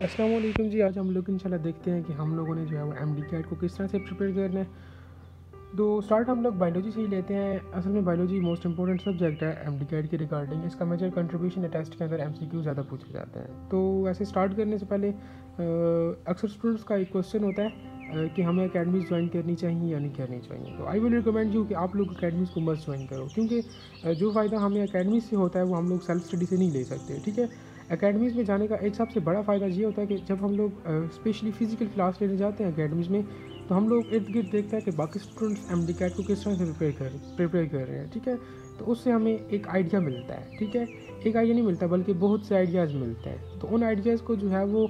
अस्सलाम वालेकुम जी। आज हम लोग इंशाल्लाह देखते हैं कि हम लोगों ने जो है वो एमडी कैट को किस तरह से प्रिपेयर करना है। तो स्टार्ट हम लोग बायोलॉजी से ही लेते हैं। असल में बायोलॉजी मोस्ट इंपॉर्टेंट सब्जेक्ट है एमडी कैट के रिगार्डिंग। इसका मेजर कंट्रीब्यूशन है, टेस्ट के अंदर एमसीक्यू ज़्यादा पूछे जाते हैं। तो वैसे स्टार्ट करने से पहले अक्सर स्टूडेंट्स का एक क्वेश्चन होता है कि हमें अकेडमीज़ ज्वाइन करनी चाहिए या नहीं करनी चाहिए। तो आई विल रिकमेंड यू कि आप लोग अकेडमीज़ को मस्ट ज्वाइन करो, क्योंकि जो फ़ायदा हमें अकेडमीज़ से होता है वो हम लोग सेल्फ स्टडी से नहीं ले सकते। ठीक है, अकेडमीज़ में जाने का एक सबसे बड़ा फ़ायदा ये होता है कि जब हम लोग स्पेशली फ़िज़िकल क्लास लेने जाते हैं अकेडमीज़ में, तो हम लोग इर्द गिर्द देखते हैं कि बाकी स्टूडेंट्स एमडी कैट को किस तरह से प्रिपेयर कर रहे हैं। ठीक है, तो उससे हमें एक आइडिया मिलता है। ठीक है, एक आइडिया नहीं मिलता बल्कि बहुत से आइडियाज़ मिलते हैं। तो उन आइडियाज़ को जो है वो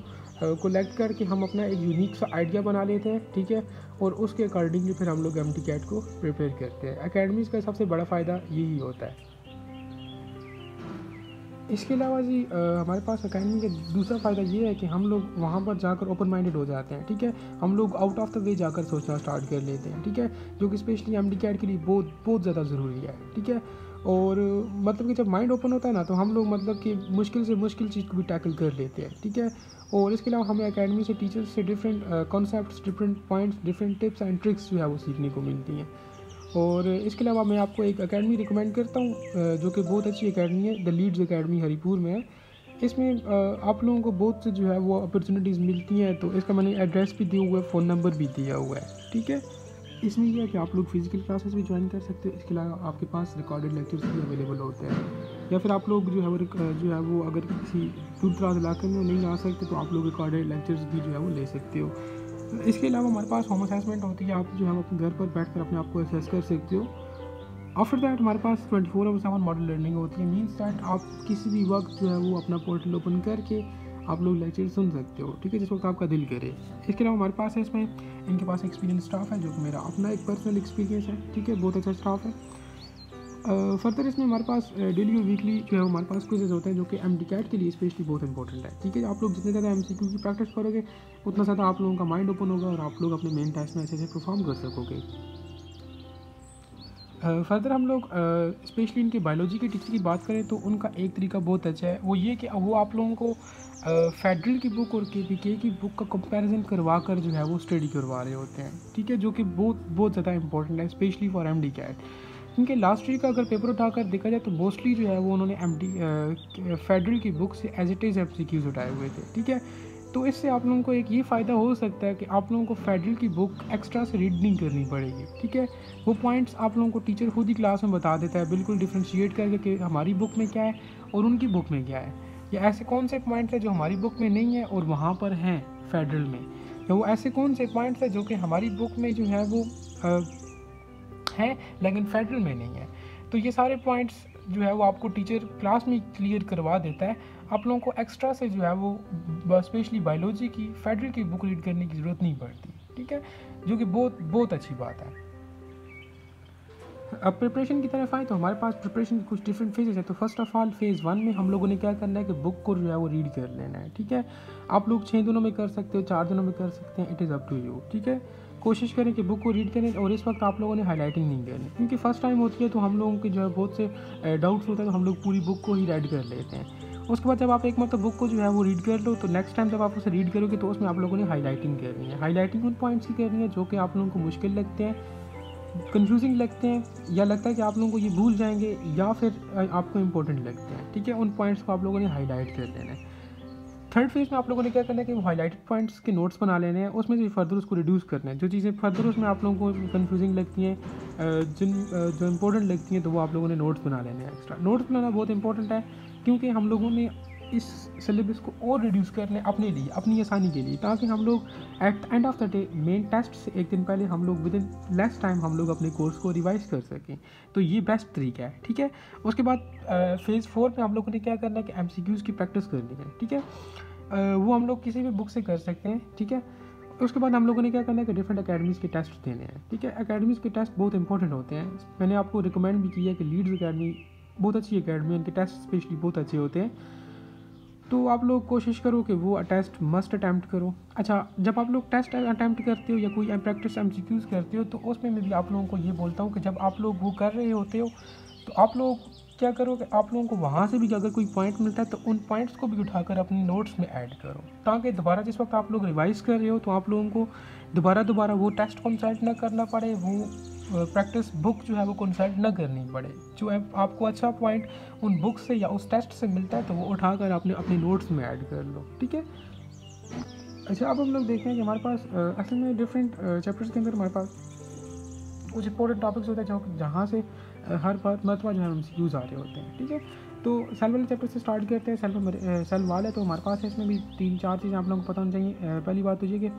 कलेक्ट करके हम अपना एक यूनिक सा आइडिया बना लेते हैं। ठीक है, और उसके अकॉर्डिंगली फिर हम लोग एमडी कैट को प्रिपेयर करते हैं। अकेडमीज़ का सबसे बड़ा फ़ायदा यही होता है। इसके अलावा जी हमारे पास अकेडमी का दूसरा फ़ायदा ये है कि हम लोग वहाँ पर जाकर ओपन माइंडेड हो जाते हैं। ठीक है, हम लोग आउट ऑफ द वे जाकर सोचना स्टार्ट कर लेते हैं। ठीक है, जो कि स्पेशली एमडी कैट के लिए बहुत बहुत ज़्यादा ज़रूरी है। ठीक है, और मतलब कि जब माइंड ओपन होता है ना, तो हम लोग मतलब कि मुश्किल से मुश्किल चीज़ को भी टैकल कर लेते हैं। ठीक है, और इसके अलावा हमें अकेडमी से टीचर्स से different concepts, different points, different tips and tricks जो है वो सीखने को मिलती हैं। और इसके अलावा मैं आपको एक एकेडमी रिकमेंड करता हूँ जो कि बहुत अच्छी एकेडमी है, द लीड्स एकेडमी हरीपुर में है। इसमें आप लोगों को बहुत से जो है वो अपॉर्चुनिटीज़ मिलती हैं। तो इसका मैंने एड्रेस भी दिया हुआ है, फ़ोन नंबर भी दिया हुआ है। ठीक है, इसमें यह है कि आप लोग फिज़िकल क्लासेस भी ज्वाइन कर सकते हो। इसके अलावा आपके पास रिकॉर्डेड लेक्चर्स भी अवेलेबल होते हैं, या फिर आप लोग जो है वो अगर किसी दूर दराज इलाके में नहीं आ सकते तो आप लोग रिकॉर्डेड लेक्चर्स भी जो है वो ले सकते हो। इसके अलावा हमारे पास होम असेसमेंट होती है। आप जो है अपने घर पर बैठ कर अपने आप को असेस कर सकते हो। आफ्टर दैट हमारे पास 24/7 मॉडल लर्निंग होती है। मीन्स दैट आप किसी भी वक्त जो है वो अपना पोर्टल ओपन करके आप लोग लेक्चर सुन सकते हो। ठीक है, जिस वक्त आपका दिल करे। इसके अलावा हमारे पास है इसमें इनके पास एक्सपीरियंस स्टाफ है, जो कि मेरा अपना एक पर्सनल एक्सपीरियंस है। ठीक है, बहुत अच्छा स्टाफ है। फर्दर इसमें हमारे पास डेली और वीकली जो है हमारे पास क्विज़ेज होते हैं, जो कि एमडी कैट के लिए स्पेशली बहुत इंपॉर्टेंट है। ठीक है, आप लोग जितने ज़्यादा एमसीक्यू की प्रैक्टिस करोगे उतना ज़्यादा आप लोगों का माइंड ओपन होगा और आप लोग अपने मेन टेस्ट में अच्छे से परफॉर्म कर सकोगे। फर्दर हम लोग स्पेशली इनके बायोलॉजी के टीचर की बात करें तो उनका एक तरीका बहुत अच्छा है। वो ये कि वो आप लोगों को फेडरल की बुक और केवीके की बुक का कंपैरिजन करवा कर जो है वो स्टडी करवा रहे होते हैं। ठीक है, जो कि बहुत बहुत ज़्यादा इंपॉर्टेंट है स्पेशली फॉर एमडी कैट। क्योंकि लास्ट ईयर का अगर पेपर उठाकर देखा जाए तो मोस्टली जो है वो उन्होंने फेडरल की बुक से एज इट इज़ एमसीक्यूज उठाए हुए थे। ठीक है, तो इससे आप लोगों को एक ये फ़ायदा हो सकता है कि आप लोगों को फेडरल की बुक एक्स्ट्रा से रीड नहीं करनी पड़ेगी। ठीक है, वो पॉइंट्स आप लोगों को टीचर खुद ही क्लास में बता देता है, बिल्कुल डिफ्रेंशिएट करके कि हमारी बुक में क्या है और उनकी बुक में क्या है, या ऐसे कौन से पॉइंट्स हैं जो हमारी बुक में नहीं है और वहाँ पर हैं फेडरल में, या वो ऐसे कौन से पॉइंट्स हैं जो कि हमारी बुक में जो है वो हैं लेकिन फेडरल में नहीं है। तो ये सारे पॉइंट्स जो है वो आपको टीचर क्लास में क्लियर करवा देता है। आप लोगों को एक्स्ट्रा से जो है वो स्पेशली बायोलॉजी की फेडरल की बुक रीड करने की ज़रूरत नहीं पड़ती। ठीक है, जो कि बहुत बहुत अच्छी बात है। अब प्रिपरेशन की तरफ आए तो हमारे पास प्रिपरेशन की कुछ डिफरेंट फेजेस है। तो फर्स्ट ऑफ ऑल फेज़ 1 में हम लोगों ने क्या करना है कि बुक को जो है वो रीड कर लेना है। ठीक है, आप लोग 6 दिनों में कर सकते हो, 4 दिनों में कर सकते हैं, it is up to you. ठीक है, कोशिश करें कि बुक को रीड करें और इस वक्त आप लोगों ने हाईलाइटिंग नहीं करनी, क्योंकि फर्स्ट टाइम होती है तो हम लोगों के जो है बहुत से डाउट्स होते हैं, तो हम लोग पूरी बुक को ही रीड कर लेते हैं। उसके बाद जब आप एक मतलब बुक को जो है वो रीड कर लो तो नेक्स्ट टाइम जब आप उसे रीड करोगे तो उसमें आप लोगों ने हाईलाइटिंग करनी है। हाईलाइटिंग उन पॉइंट्स की करनी है जो कि आप लोगों को मुश्किल लगते हैं, कंफ्यूजिंग लगते हैं, या लगता है कि आप लोगों को ये भूल जाएंगे, या फिर आपको इंपॉर्टेंट लगते हैं। ठीक है, उन पॉइंट्स को आप लोगों ने हाईलाइट कर लेना है। थर्ड फेज में आप लोगों ने क्या करना है कि वो हाईलाइटेड पॉइंट्स के नोट्स बना लेने हैं, उसमें से फर्दर उसको रिड्यूस करना है। जो चीज़ें फर्दर उसमें आप लोगों को कंफ्यूजिंग लगती हैं, जो इंपॉर्टेंट लगती हैं, तो वो आप लोगों ने नोट्स बना लेने हैं। एक्स्ट्रा नोट्स बनाना बहुत इंपॉर्टेंट है, क्योंकि हम लोगों ने इस सिलेबस को और रिड्यूस करने अपने लिए, अपनी आसानी के लिए, ताकि हम लोग at the end of the day main test से एक दिन पहले हम लोग विद इन लेस टाइम हम लोग अपने कोर्स को रिवाइज कर सकें। तो ये बेस्ट तरीका है। ठीक है, उसके बाद फेज़ 4 में हम लोगों ने क्या करना है कि एमसीक्यूज़ की प्रैक्टिस करनी है। ठीक है, वो हम लोग किसी भी बुक से कर सकते हैं। ठीक है, उसके बाद हम लोगों ने क्या करना है कि डिफरेंट अकेडमीज़ के टेस्ट देने हैं। ठीक है, अकेडमीज़ के टेस्ट बहुत इंपॉर्टेंट होते हैं। मैंने आपको रिकमेंड भी किया है कि लीड्स अकेडमी बहुत अच्छी अकेडमी है, उनके टेस्ट स्पेशली बहुत अच्छे होते हैं। तो आप लोग कोशिश करो कि वो टेस्ट मस्ट अटैम्प्ट करो। अच्छा, जब आप लोग टेस्ट अटैम्प्ट करते हो या कोई प्रैक्टिस एमसीक्यूज़ करते हो, तो उसमें मैं भी आप लोगों को ये बोलता हूँ कि जब आप लोग वो कर रहे होते हो तो आप लोग क्या करो कि आप लोगों को वहाँ से भी अगर कोई पॉइंट मिलता है तो उन पॉइंट्स को भी उठाकर अपनी नोट्स में ऐड करो, ताकि दोबारा जिस वक्त आप लोग रिवाइज कर रहे हो तो आप लोगों को दोबारा वो टेस्ट कंसल्ट ना करना पड़े, वो प्रैक्टिस बुक जो है वो कंसल्ट ना करनी पड़े। जो है आपको अच्छा पॉइंट उन बुक से या उस टेस्ट से मिलता है तो वो उठाकर आपने अपने नोट्स में ऐड कर लो, ठीक है। अच्छा, अब हम लोग देखते हैं कि हमारे पास असल में डिफरेंट चैप्टर्स के अंदर हमारे पास कुछ इंपॉर्टेंट टॉपिक्स होते हैं जो जहाँ से हर मरतबा जो है MCQs आ रहे होते हैं, ठीक है। तो सेल वाले चैप्टर से स्टार्ट करते हैं। सेल वाल है तो हमारे पास है, इसमें भी 3-4 चीज़ें आप लोगों को पता होनी चाहिए। पहली बात तो ये कि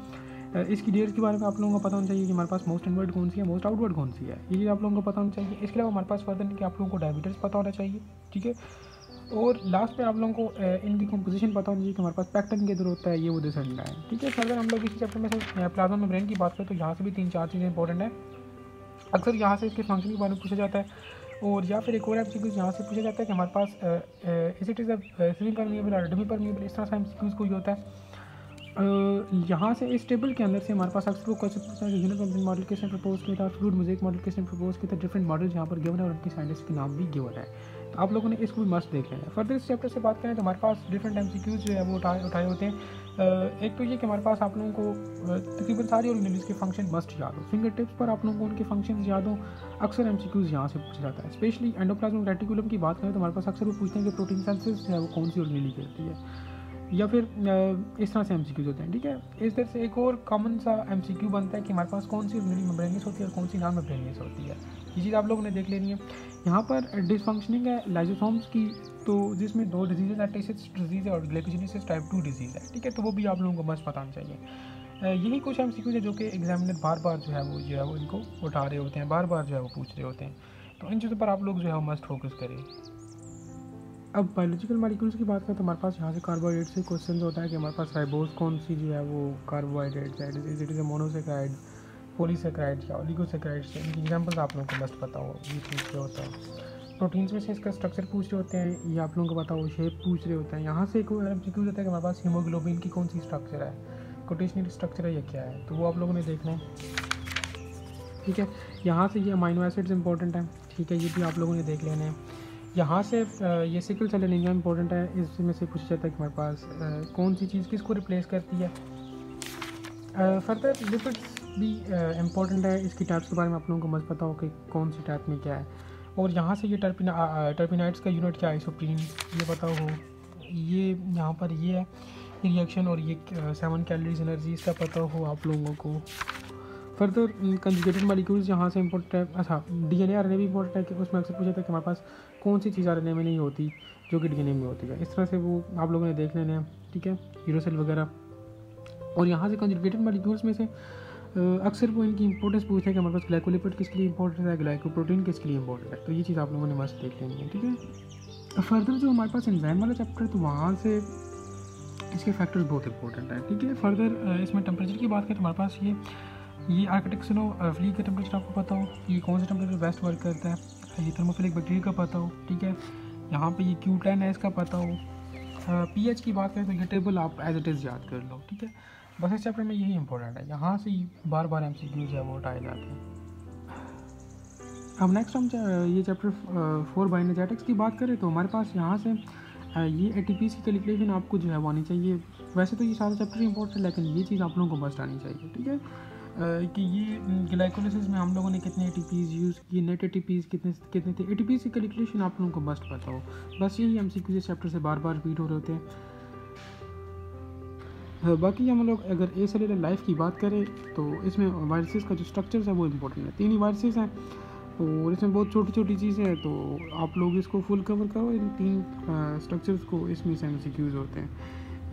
इसकी डेयर्स के बारे में आप लोगों को पता होना चाहिए कि हमारे पास मोस्ट इनवर्ड कौन सी है, मोस्ट आउटवर्ड कौन सी है, ये चीज़ आप लोगों को पता होनी चाहिए। इसके अलावा हमारे पास फर्दर कि आप लोगों को डायमीटर्स पता होना चाहिए, ठीक है। और लास्ट में आप लोगों को इनकी कंपोजिशन पता होनी चाहिए कि हमारे पास पैक्टन किधर होता है, ये वो दिस एंड है, ठीक है। फर्दर हम लोग इसी चैप्टर में से प्लाज्मा मेम्ब्रेन की बात करें तो यहाँ से भी 3-4 चीज़ें इंपॉर्टेंट है। अक्सर यहाँ से इसके फंक्शन के बारे में पूछा जाता है, और या फिर एक और MCQs यहाँ से पूछा जाता है कि हमारे पास is it is semi permeable और डेमी परमिएबल, इस तरह से MCQs कोई होता है। यहाँ से इस टेबल के अंदर से हमारे पास अक्सर वो क्वेश्चन पूछता है कि यूनिट मेम्ब्रेन मॉडल किसने प्रपोज किया था, फ्लूइड मोज़ेक मॉडल किसने प्रपोज किया था। डिफरेंट मॉडल्स यहाँ पर गिवन है और उनके साइंटिस्ट के नाम भी गिवन है, तो आप लोगों ने इसको भी मस्त देख लेना है। फर्दर इस चैप्टर से बात करें तो हमारे पास डिफरेंट MCQs जो है वो उठाए होते हैं। एक तो ये कि हमारे पास आप लोगों को तकरीबन सारी ऑर्गेनेल्स के फंक्शन मस्ट याद हो, फिंगर टिप्स पर आप लोगों को उनके फंक्शन याद हो। अक्सर MCQs यहाँ से पूछा जाता है। स्पेशली एंडोप्लाज्मिक रेटिकुलम की बात करें तो हमारे पास अक्सर वो पूछते हैं कि प्रोटीन सिंथेसिस जो है वो कौन सी ऑर्गेनेली करती है, या फिर इस तरह से MCQs होते हैं, ठीक है। इस तरह से एक और कॉमन सा MCQ बनता है कि हमारे पास कौन सी ऑर्गेनेली मेम्ब्रेनियस होती है और कौन सी नॉन मेम्ब्रेनियस होती है। ये चीज़ आप लोगों ने देख लेनी है। यहाँ पर डिसफंक्शनिंग है लाइसोसोम्स की, तो जिसमें 2 डिजीज़ है, टेसिस डिजीज़ है और ग्लाइकोजेनेसिस टाइप 2 डिजीज़ है, ठीक है। तो वो भी आप लोगों को मस्त पता होना चाहिए। यही कुछ MCQs है जो कि एग्जामिनर बार बार जो है वो इनको उठा रहे होते हैं, बार बार जो है वो पूछ रहे होते हैं, तो इन चीज़ों पर आप लोग जो है वो मस्ट फोकस करें। अब बायोलॉजिकल मॉलिक्यूल्स की बात करें तो हमारे पास यहाँ से कार्बोहाइड्रेट से क्वेश्चन होता है कि हमारे पास राइबोस कौन सी जो है वो कार्बोहाइड्रेट्स है, is it is a monosaccharide, polysaccharide या ओलिगोसेक्राइड्स। इनकी एग्जांपल्स आप लोगों को मस्त पता हो, ये पूछ रहे होता है। प्रोटीन्स में से इसका स्ट्रक्चर पूछ रहे होते हैं, ये आप लोगों को पता हो, शेप पूछ रहे होते हैं। यहाँ से एक MCQ होता है कि हमारे पास हीमोग्लोबिन की कौन सी स्ट्रक्चर है, कोटेशनरी स्ट्रक्चर है या क्या है, तो वो आप लोगों ने देखना है, ठीक है। यहाँ से ये अमाइनो एसिड्स इंपॉर्टेंट है, ठीक है, ये भी आप लोगों ने देख लेना है। यहाँ से ये सिकल सेल एनीमिया इंपॉर्टेंट है, इसमें से पूछा जाता है कि हमारे पास कौन सी चीज़ किसको रिप्लेस करती है। फर्दर लिपिड्स भी इम्पॉर्टेंट है, इसकी टाइप्स के बारे में आप लोगों को मस्त पता हो कि कौन सी टाइप में क्या है। और यहाँ से ये टर्पिनाइड्स का यूनिट क्या है, आइसोप्रीन, ये पता हो। ये यहाँ पर ये है रिएक्शन, और ये 7 कैलोरीज एनर्जी, इसका पता हो आप लोगों को। फर्दर कंजुगेटेड मॉलिक्यूल्स यहाँ से इंपॉर्टेंट है। अच्छा, DNA RNA भी इंपॉर्टेंट है कि उसमें अक्सर पूछा था कि हमारे पास कौन सी चीज़ RNA में नहीं होती जो कि DNA में होती है, इस तरह से वो आप लोगों ने देख लेने हैं, ठीक है, यूरोसेल वगैरह। और यहाँ से कंजुगेटेड मॉलिक्यूल्स में से अक्सर वो इनकी इंपॉर्टेंस पूछते हैं कि हमारे पास ग्लाइकोलिपिड किसके लिए इंपॉर्टेंट है, ग्लाइकोप्रोटीन किसके लिए इंपॉर्टेंट है, तो ये चीज़ आप लोगों ने मस्त देख लेनी है, ठीक है। फर्दर जो हमारे पास एंजाइम वाला चैप्टर है तो वहाँ से इसके फैक्टर्स बहुत इंपॉर्टेंट है, ठीक है। फर्दर इसमें टेम्परेचर की बात करें तो हमारे पास ये आर्किटेक्सनोफ्ली का टेम्परेचर आपको पता हो, ये कौन सा टेम्परेचर बेस्ट वर्क करता है, ये थर्मोफिलिक बैक्टीरिया का पता हो, ठीक है। यहाँ पे ये Q10 है, इसका पता हो। pH की बात करें तो ये टेबल आप एज इट इज़ याद कर लो, ठीक है। बस इस चैप्टर में यही इंपॉर्टेंट है, यहाँ से बार बार MCQ जो है वो उठाए जाते हैं। अब नेक्स्ट हम ये चैप्टर 4 बायोएनर्जेटिक्स की बात करें तो हमारे पास यहाँ से ये ATPs की कैलकुलेशन आपको जो है वो आनी चाहिए। वैसे तो ये सारे चैप्टर इंपॉर्टेंट है, लेकिन ये चीज़ आप लोगों को मस्ट आनी चाहिए, ठीक है। कि ये ग्लाइकोलिसिस में हम लोगों ने कितने ATPs यूज़ किए, नेट ATPs कितने थे, ATPs की कैलकुलेशन आप लोगों को मस्ट पता हो। बस यही MCQ इस चैप्टर से बार बार रिपीट हो रहे होते हैं। बाकी हम लोग अगर ए सेलुलर लाइफ की बात करें तो इसमें वायरसेस का जो स्ट्रक्चर्स है वो इंपॉर्टेंट है। 3 ही वायरसेस हैं और इसमें बहुत छोटी छोटी चीज़ें हैं, तो आप लोग इसको फुल कवर करो। इन 3 स्ट्रक्चर्स को इसमें से MCQs होते हैं,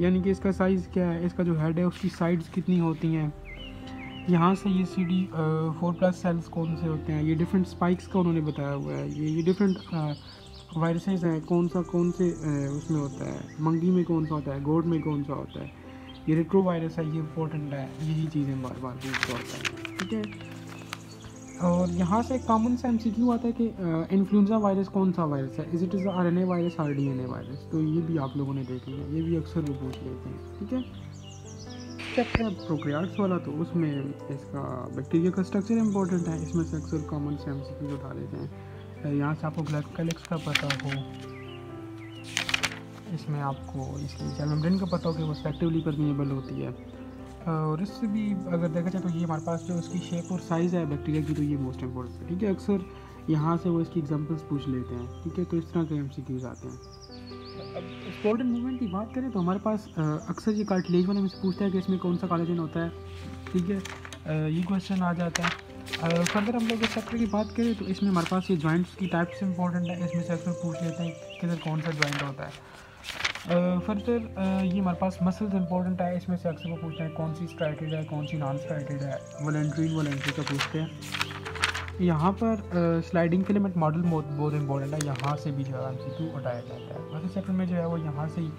यानी कि इसका साइज़ क्या है, इसका जो हेड है उसकी साइड्स कितनी होती हैं, यहाँ से ये CD4+ सेल्स कौन से होते हैं, ये डिफरेंट स्पाइक्स का उन्होंने बताया हुआ है। ये डिफरेंट वायरसेस हैं, कौन से उसमें होता है, मंगी में कौन सा होता है, गोड में कौन सा होता है, ये रेट्रो वायरस है, ये इंपॉर्टेंट है। यही चीज़ें बार बार पूछता होता है, ठीक है। और यहाँ से कॉमन सा MCQ आता है कि इन्फ्लुएंजा वायरस कौन सा वायरस है, is it is RNA virus और DNA वायरस, तो ये भी आप लोगों ने देख लिया, ये भी अक्सर वो पूछ लेते हैं, ठीक है। चैप्टर प्रोकैरियोट्स वाला तो उसमें इसका बैक्टीरिया का स्ट्रक्चर इंपॉर्टेंट है, इसमें से अक्सर कॉमन से MCQ उठा लेते हैं। यहाँ से आपको ग्लाइकोलिक्स का पता हो, इसमें आपको इसकी सेल मेम्ब्रेन का पता हो कि वो सेलेक्टिवली परमिएबल होती है। और इससे भी अगर देखा जाए तो ये हमारे पास जो इसकी शेप और साइज़ है बैक्टीरिया की, तो ये मोस्ट इंपॉर्टेंट है। ठीक है, अक्सर यहाँ से वो इसकी एग्जांपल्स पूछ लेते हैं। ठीक है, तो इस तरह के एमसीक्यूज आते हैं। अब स्पोर्टन मूवमेंट की बात करें तो हमारे पास अक्सर ये कार्टिलेज वाले में से पूछता है कि इसमें कौन सा कोलेजन होता है। ठीक है, ये क्वेश्चन आ जाता है। फर्दर हम लोग इस चैप्टर की बात करें तो इसमें हमारे पास ये जॉइंट्स की टाइप्स इंपॉर्टेंट है, इसमें से अक्सर पूछ लेते हैं कि किधर कौन सा जॉइंट होता है। फर्दर ये हमारे पास मसल्स इंपॉर्टेंट है, इसमें से अक्सर वो पूछते हैं कौन सी स्ट्राइटेड है, कौन सी नॉन स्ट्राइटेड है, वॉलंटरी का पूछते हैं। यहाँ पर स्लाइडिंग फिलामेंट मॉडल बहुत इंपॉर्टेंट है, यहाँ से भी जो है एमसीक्यू उठाया जाता है। वैसे चैप्टर में जो है वो यहाँ से ही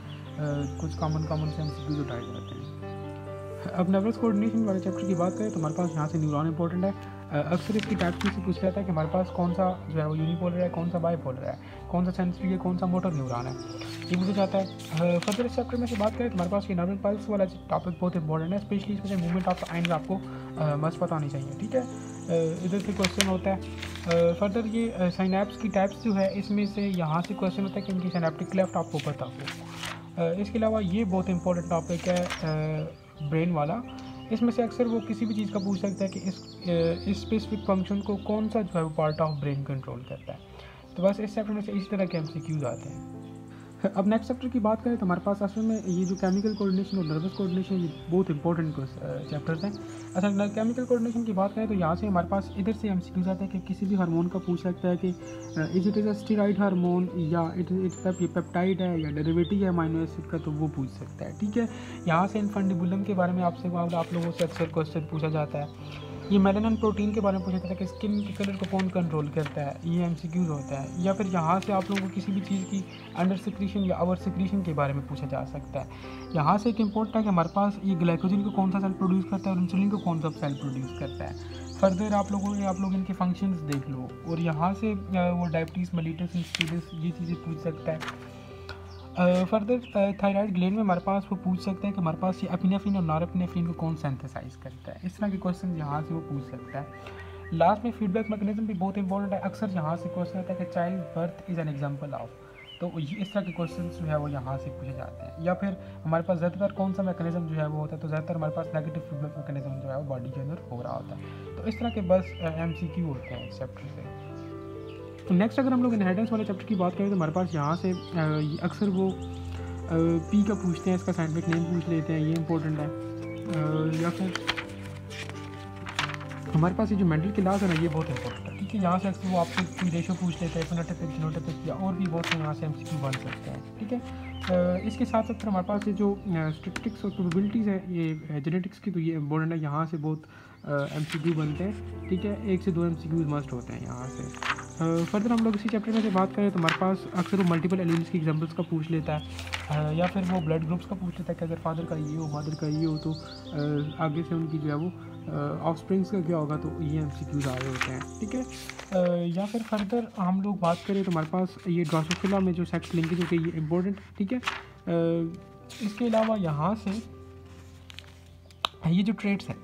कुछ कॉमन से एमसीक्यूज उठाए जाते हैं। अब नर्वस कोऑर्डिनेशन वाले चैप्टर की बात करें तो हमारे पास यहाँ से न्यूरॉन इंपॉर्टेंट है। अक्सर इसकी टाइप्स में से पूछ जाता है कि हमारे पास कौन सा जो है वो यूनिपोलर है, कौन सा बाइपोलर है, कौन सा सेंसरी है, कौन सा मोटर न्यूरॉन है, ये पूछा जाता है। फर्दर इस चैप्टर में से बात करें तो हमारे पास ये नर्वल पल्स वाला टॉपिक बहुत इंपॉर्टेंट है, स्पेशली इसमें मूवमेंट ऑफ आइंस आपको मस्ट पता होनी चाहिए। ठीक है, इधर से क्वेश्चन होता है। फर्दर ये साइनैप्स की टाइप्स जो है इसमें से यहाँ से क्वेश्चन होता है कि इनकी सिनेप्टिक क्लेफ्ट आपको पता हो। इसके अलावा ये बहुत इंपॉर्टेंट टॉपिक है ब्रेन वाला, इसमें से अक्सर वो किसी भी चीज़ का पूछ सकता है कि इस स्पेसिफिक फंक्शन को कौन सा जो है वो पार्ट ऑफ ब्रेन कंट्रोल करता है। तो बस इस चैप्टर में से इस तरह के एमसीक्यूज आते हैं। अब नेक्स्ट चैप्टर की बात करें तो हमारे पास असल में ये जो केमिकल कोऑर्डिनेशन और नर्वस कोऑर्डिनेशन ये बहुत इंपॉर्टेंट चैप्टर्स हैं। असल केमिकल कोऑर्डिनेशन की बात करें तो यहाँ से हमारे पास इधर से एमसीक्यूज आते हैं कि किसी भी हार्मोन का पूछ सकता है कि is it is a steroid hormone या ये पेप्टाइड है या डेरिवेटिव है अमीनो एसिड का, तो वो पूछ सकता है। ठीक है, यहाँ से इन्फंडिबुलम के बारे में आपसे आप लोगों से अक्सर क्वेश्चन पूछा जाता है। ये मेलानिन प्रोटीन के बारे में पूछा जाता है कि स्किन के कलर को कौन कंट्रोल करता है, ये एमसीक्यूज होता है। या फिर यहाँ से आप लोगों को किसी भी चीज़ की अंडर सिक्रीशन या ओवर सिक्रीशन के बारे में पूछा जा सकता है। यहाँ से एक इम्पोर्टेंट है कि हमारे पास ये ग्लाइकोजन को कौन सा सेल प्रोड्यूस करता है और इंसुलिन को कौन सा सेल प्रोड्यूस करता है। फर्दर आप लोग इनके फंक्शंस देख लो, और यहाँ से वो डायबिटीज़ मेलिटस इंस्टीडिस ये चीज़ें पूछ सकता है। फर्दर थायराइड ग्लैंड में हमारे पास वो पूछ सकते हैं कि हमारे पास ये एपिनेफ्रिन और नॉरएपिनेफ्रिन को कौन सिंथेसाइज करता है। इस तरह के क्वेश्चन यहाँ से वो पूछ सकता है। लास्ट में फीडबैक मैकेनिज्म भी बहुत इंपॉर्टेंट है, अक्सर यहाँ से क्वेश्चन आता है कि child birth is an example of, तो इस तरह के क्वेश्चन जो है वो यहाँ से पूछे जाते हैं। या फिर हमारे पास ज़्यादातर कौन सा मैकेनिज्म जो है वो होता है, तो ज़्यादातर हमारे पास नेगेटिव फीडबैक मैकेनिज्म जो है वो बॉडी के अंदर हो रहा होता है। तो इस तरह के बस एमसीक्यू होते हैं इस चैप्टर से। तो नेक्स्ट अगर हम लोग इनहेरिटेंस वाले चैप्टर की बात करें तो हमारे पास यहाँ से अक्सर वो पी का पूछते हैं, इसका साइंटिफिक नेम पूछ लेते हैं, ये इंपॉर्टेंट है। या फिर हमारे पास ये जो मेंडल के लॉज है ना, ये बहुत इंपॉर्टेंट है। ठीक है, यहाँ से अक्सर वो आपसे पी रेशो पूछ लेते हैं, फेनोटाइपिक जीनोटाइपिक या और भी बहुत से यहाँ से एमसीक्यू बन सकते हैं। ठीक है, इसके साथ साथ हमारे पास ये जो स्टैटिस्टिक्स और प्रोबेबिलिटीज़ है ये जेनेटिक्स की, तो ये इंपॉर्टेंट है, यहाँ से बहुत एमसीक्यू बनते हैं। ठीक है, 1 से 2 एमसीक्यूज मस्ट होते हैं यहाँ से। फर्दर हम लोग इसी चैप्टर में से बात करें तो हमारे पास अक्सर वो मल्टीपल एलील्स की एग्जांपल्स का पूछ लेता है, या फिर वो ब्लड ग्रुप्स का पूछ लेता है कि अगर फादर का ये हो मदर का ये हो तो आगे से उनकी जो है वो ऑफस्प्रिंग्स का क्या होगा, तो ये एमसीक्यूज आ रहे होते हैं। ठीक है, या फिर फर्दर हम लोग बात करें तो हमारे पास ये ड्रोसोफिला में जो सेक्स लिंकेज होती है ये इंपॉर्टेंट। ठीक है, इसके अलावा यहाँ से ये जो ट्रेड्स हैं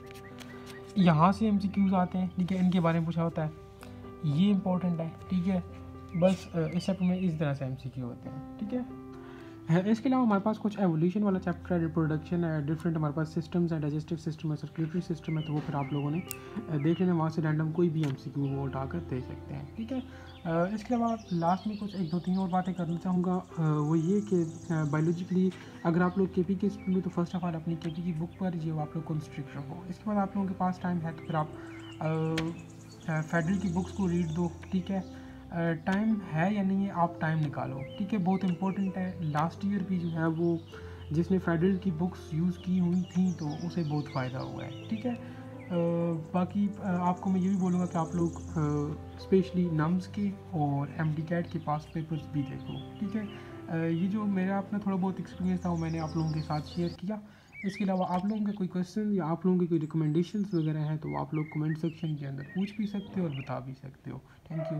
यहाँ से एमसीक्यूज आते हैं। ठीक है, इनके बारे में पूछा होता है, ये इंपॉर्टेंट है। ठीक है, बस इस चैप्टर में इस तरह से एमसीक्यू होते हैं। ठीक है, इसके अलावा हमारे पास कुछ एवोल्यूशन वाला चैप्टर है, रिप्रोडक्शन है, डिफरेंट हमारे पास सिस्टम्स है, डाइजेस्टिव सिस्टम है, सर्कुलेटरी सिस्टम है, तो वो फिर आप लोगों ने देख लेना, वहाँ से रैंडम कोई भी एमसीक्यू वो उठाकर दे सकते हैं। ठीक है, इसके अलावा लास्ट में कुछ 1-2-3 और बातें करना चाहूँगा, वो ये कि बायोलॉजिकली अगर आप लोग केपी के स्कूल में, तो फर्स्ट ऑफ ऑल अपनी केपी की बुक पर जो आप लोग कंसंट्रेट रखो। इसके बाद आप लोगों के पास टाइम है तो फिर आप फेडरल की बुक्स को रीड दो। ठीक है, टाइम है या नहीं है, आप टाइम निकालो। ठीक है, बहुत इंपॉर्टेंट है। लास्ट ईयर भी जो है वो जिसने फेडरल की बुक्स यूज़ की हुई थी तो उसे बहुत फ़ायदा हुआ है। ठीक है, बाकी आपको मैं ये भी बोलूँगा कि आप लोग स्पेशली नम्स के और MD-CAT के पास पेपर्स भी देखो। ठीक है, ये जो मेरा अपना थोड़ा बहुत एक्सपीरियंस था वो मैंने आप लोगों के साथ शेयर किया। इसके अलावा आप लोगों के कोई क्वेश्चन या आप लोगों की कोई रिकमेंडेशंस वगैरह हैं तो आप लोग कमेंट सेक्शन के अंदर पूछ भी सकते हो और बता भी सकते हो। Thank you.